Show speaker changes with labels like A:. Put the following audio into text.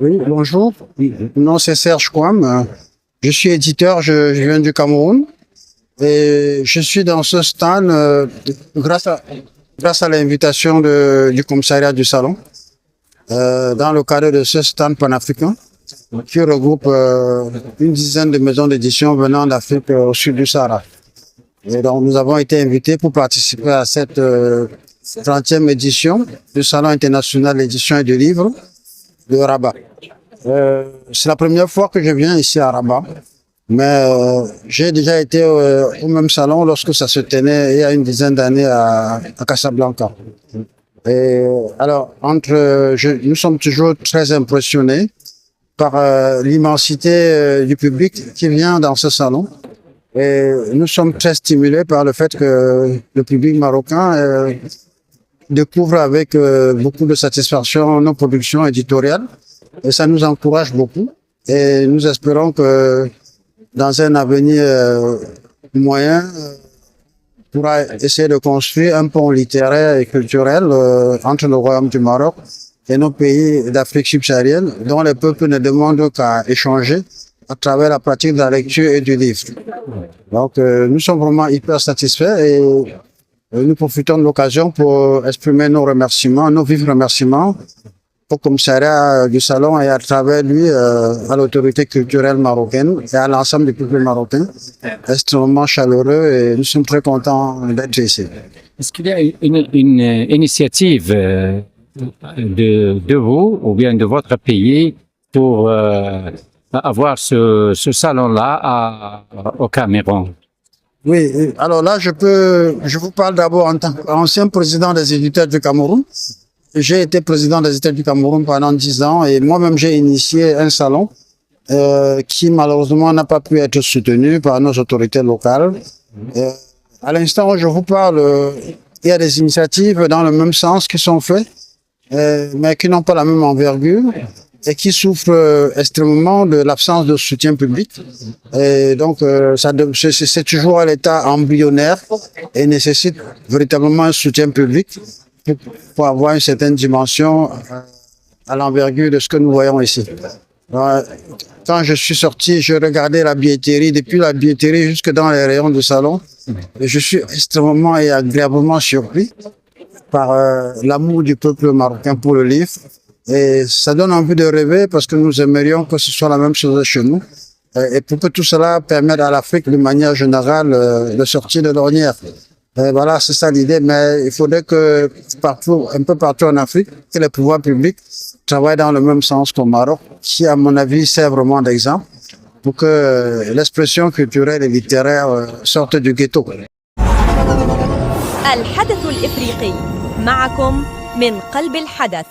A: Oui, bonjour. Mon nom c'est Serge Kouam. Je suis éditeur, je viens du Cameroun et je suis dans ce stand grâce à l'invitation du commissariat du Salon dans le cadre de ce stand panafricain qui regroupe une dizaine de maisons d'édition venant d'Afrique au sud du Sahara. Et donc nous avons été invités pour participer à cette 30e édition du Salon international d'édition et de livres de Rabat. C'est la première fois que je viens ici à Rabat, mais j'ai déjà été au même salon lorsque ça se tenait il y a une dizaine d'années à Casablanca. Et alors, nous sommes toujours très impressionnés par l'immensité du public qui vient dans ce salon. Et nous sommes très stimulés par le fait que le public marocain découvre avec beaucoup de satisfaction nos productions éditoriales. Et ça nous encourage beaucoup. Et nous espérons que dans un avenir moyen, on pourra essayer de construire un pont littéraire et culturel entre le Royaume du Maroc et nos pays d'Afrique subsaharienne, dont les peuples ne demandent qu'à échanger à travers la pratique de la lecture et du livre. Donc, nous sommes vraiment hyper satisfaits et nous profitons de l'occasion pour exprimer nos remerciements, nos vifs remerciements au commissariat du Salon et à travers lui à l'autorité culturelle marocaine et à l'ensemble du peuple marocain, extrêmement chaleureux et nous sommes très contents d'être ici.
B: Est-ce qu'il y a une initiative de vous ou bien de votre pays pour avoir ce salon-là au Cameroun?
A: Oui, alors là, je vous parle d'abord en tant qu'ancien président des éditeurs du Cameroun. J'ai été président des éditeurs du Cameroun pendant 10 ans et moi-même j'ai initié un salon qui malheureusement n'a pas pu être soutenu par nos autorités locales. À l'instant où je vous parle, il y a des initiatives dans le même sens qui sont faites, mais qui n'ont pas la même envergure et qui souffrent extrêmement de l'absence de soutien public. Et donc, c'est toujours à l'état embryonnaire et nécessite véritablement un soutien public pour avoir une certaine dimension à l'envergure de ce que nous voyons ici. Quand je suis sorti, je regardais la billetterie, depuis la billetterie jusque dans les rayons du salon, et je suis extrêmement et agréablement surpris par l'amour du peuple marocain pour le livre. Et ça donne envie de rêver parce que nous aimerions que ce soit la même chose chez nous. Et pour que tout cela permette à l'Afrique, de manière générale, de sortir de l'ornière. Voilà, c'est ça l'idée, mais il faudrait que un peu partout en Afrique, que les pouvoirs publics travaillent dans le même sens qu'au Maroc, qui, à mon avis, sert vraiment d'exemple pour que l'expression culturelle et littéraire sorte du ghetto.
C: الحدث الإفريقي معكم من قلب الحدث.